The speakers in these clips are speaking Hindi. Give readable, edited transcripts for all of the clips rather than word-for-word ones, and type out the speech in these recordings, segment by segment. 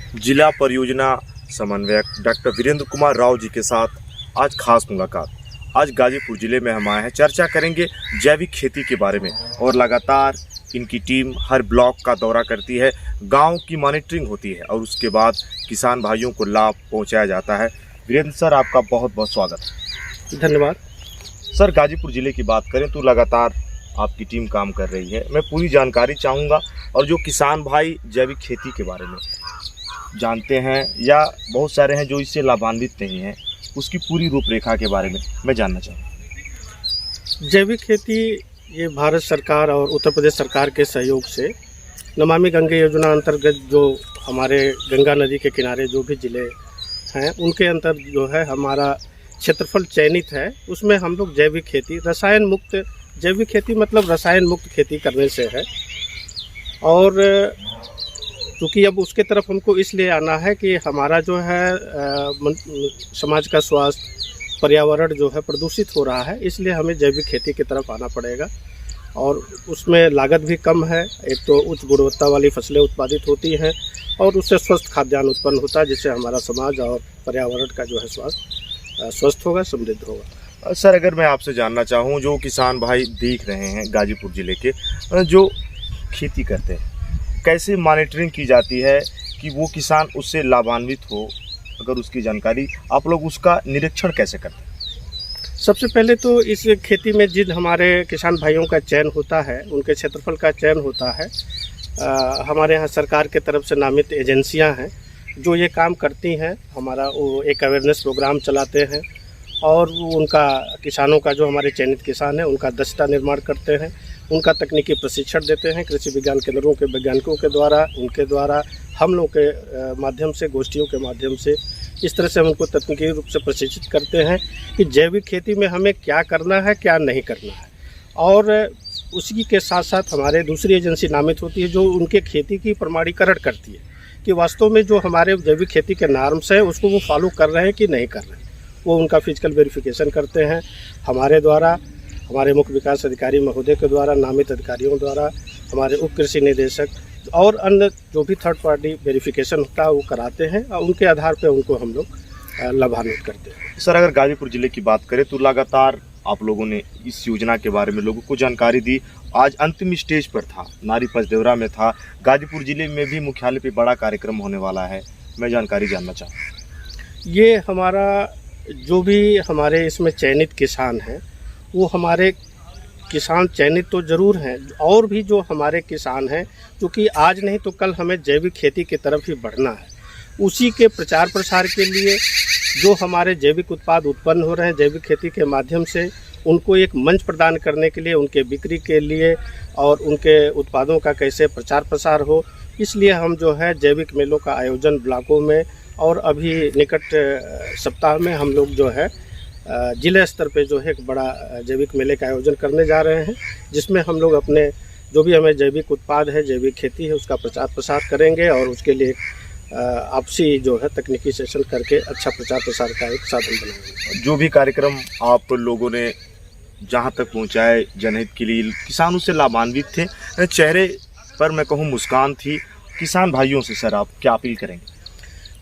जिला परियोजना समन्वयक डॉक्टर वीरेंद्र कुमार राव जी के साथ आज खास मुलाकात। आज गाजीपुर जिले में हम आए हैं, चर्चा करेंगे जैविक खेती के बारे में। और लगातार इनकी टीम हर ब्लॉक का दौरा करती है, गांव की मॉनिटरिंग होती है और उसके बाद किसान भाइयों को लाभ पहुंचाया जाता है। वीरेंद्र सर, आपका बहुत बहुत स्वागत। धन्यवाद सर। गाजीपुर जिले की बात करें तो लगातार आपकी टीम काम कर रही है। मैं पूरी जानकारी चाहूँगा और जो किसान भाई जैविक खेती के बारे में जानते हैं या बहुत सारे हैं जो इससे लाभान्वित नहीं हैं, उसकी पूरी रूपरेखा के बारे में मैं जानना चाहूँगा। जैविक खेती ये भारत सरकार और उत्तर प्रदेश सरकार के सहयोग से नमामि गंगे योजना अंतर्गत जो हमारे गंगा नदी के किनारे जो भी ज़िले हैं उनके अंतर जो है हमारा क्षेत्रफल चयनित है। उसमें हम लोग जैविक खेती, रसायन मुक्त जैविक खेती मतलब रसायन मुक्त खेती करने से है। और क्योंकि अब उसके तरफ हमको इसलिए आना है कि हमारा जो है समाज का स्वास्थ्य, पर्यावरण जो है प्रदूषित हो रहा है, इसलिए हमें जैविक खेती की तरफ आना पड़ेगा। और उसमें लागत भी कम है, एक तो उच्च गुणवत्ता वाली फसलें उत्पादित होती हैं और उससे स्वस्थ खाद्यान्न उत्पन्न होता है, जिससे हमारा समाज और पर्यावरण का जो है स्वास्थ्य स्वस्थ होगा, समृद्ध होगा। सर, अगर मैं आपसे जानना चाहूँ, जो किसान भाई देख रहे हैं गाजीपुर ज़िले के जो खेती करते हैं, कैसे मॉनिटरिंग की जाती है कि वो किसान उससे लाभान्वित हो? अगर उसकी जानकारी आप लोग उसका निरीक्षण कैसे करते हैं? सबसे पहले तो इस खेती में जिन हमारे किसान भाइयों का चयन होता है, उनके क्षेत्रफल का चयन होता है, हमारे यहाँ सरकार के तरफ से नामित एजेंसियाँ हैं जो ये काम करती हैं। हमारा वो एक अवेयरनेस प्रोग्राम चलाते हैं और उनका किसानों का जो हमारे चयनित किसान हैं उनका दस्ता निर्माण करते हैं, उनका तकनीकी प्रशिक्षण देते हैं कृषि विज्ञान केंद्रों के वैज्ञानिकों के द्वारा, उनके द्वारा हम लोग के माध्यम से, गोष्ठियों के माध्यम से इस तरह से हम उनको तकनीकी रूप से प्रशिक्षित करते हैं कि जैविक खेती में हमें क्या करना है, क्या नहीं करना है। और उसी के साथ साथ हमारे दूसरी एजेंसी नामित होती है जो उनके खेती की प्रमाणीकरण करती है कि वास्तव में जो हमारे जैविक खेती के नॉर्म्स हैं उसको वो फॉलो कर रहे हैं कि नहीं कर रहे हैं। वो उनका फिजिकल वेरिफिकेशन करते हैं हमारे द्वारा, हमारे मुख्य विकास अधिकारी महोदय के द्वारा, नामित अधिकारियों द्वारा, हमारे उप कृषि निदेशक और अन्य जो भी थर्ड पार्टी वेरिफिकेशन होता है वो कराते हैं और उनके आधार पर उनको हम लोग लाभान्वित करते हैं। सर, अगर गाजीपुर ज़िले की बात करें तो लगातार आप लोगों ने इस योजना के बारे में लोगों को जानकारी दी। आज अंतिम स्टेज पर था, नारी पचदेवरा में था, गाजीपुर ज़िले में भी मुख्यालय पे बड़ा कार्यक्रम होने वाला है। मैं जानकारी जानना चाहूँ। ये हमारा जो भी हमारे इसमें चयनित किसान हैं वो हमारे किसान चयनित तो ज़रूर हैं, और भी जो हमारे किसान हैं, क्योंकि आज नहीं तो कल हमें जैविक खेती की तरफ ही बढ़ना है। उसी के प्रचार प्रसार के लिए जो हमारे जैविक उत्पाद उत्पन्न हो रहे हैं जैविक खेती के माध्यम से, उनको एक मंच प्रदान करने के लिए, उनके बिक्री के लिए और उनके उत्पादों का कैसे प्रचार प्रसार हो, इसलिए हम जो है जैविक मेलों का आयोजन ब्लॉकों में और अभी निकट सप्ताह में हम लोग जो है जिला स्तर पे जो है एक बड़ा जैविक मेले का आयोजन करने जा रहे हैं, जिसमें हम लोग अपने जो भी हमें जैविक उत्पाद है, जैविक खेती है, उसका प्रचार प्रसार करेंगे और उसके लिए आपसी जो है तकनीकी सेशन करके अच्छा प्रचार प्रसार का एक साधन बनाएंगे। जो भी कार्यक्रम आप लोगों ने जहां तक पहुंचाए जनहित के लिए, किसान उससे लाभान्वित थे, चेहरे पर मैं कहूँ मुस्कान थी। किसान भाइयों से सर आप क्या अपील करेंगे?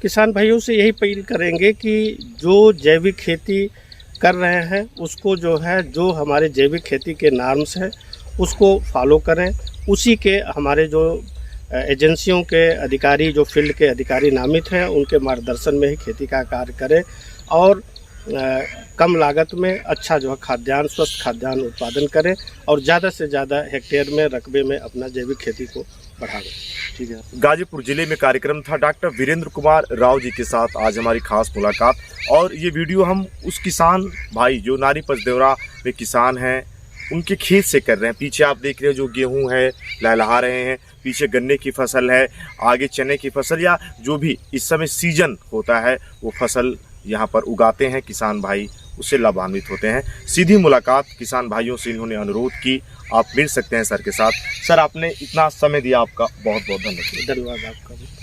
किसान भाइयों से यही अपील करेंगे कि जो जैविक खेती कर रहे हैं उसको जो है, जो हमारे जैविक खेती के नॉर्म्स हैं उसको फॉलो करें। उसी के हमारे जो एजेंसियों के अधिकारी, जो फील्ड के अधिकारी नामित हैं, उनके मार्गदर्शन में ही खेती का कार्य करें और कम लागत में अच्छा जो है खाद्यान्न, स्वस्थ खाद्यान्न उत्पादन करें और ज़्यादा से ज़्यादा हेक्टेयर में, रकबे में अपना जैविक खेती को बढ़ावें। ठीक है। गाजीपुर जिले में कार्यक्रम था डॉक्टर वीरेंद्र कुमार राव जी के साथ आज हमारी खास मुलाकात। और ये वीडियो हम उस किसान भाई जो नारी पचदेवरा में किसान हैं उनके खेत से कर रहे हैं। पीछे आप देख रहे हैं जो गेहूं है लहलहा रहे हैं, पीछे गन्ने की फसल है, आगे चने की फसल या जो भी इस समय सीजन होता है वो फसल यहाँ पर उगाते हैं किसान भाई, उससे लाभान्वित होते हैं। सीधी मुलाकात किसान भाइयों से इन्होंने अनुरोध की, आप मिल सकते हैं सर के साथ। सर, आपने इतना समय दिया, आपका बहुत बहुत धन्यवाद। धन्यवाद आपका भी।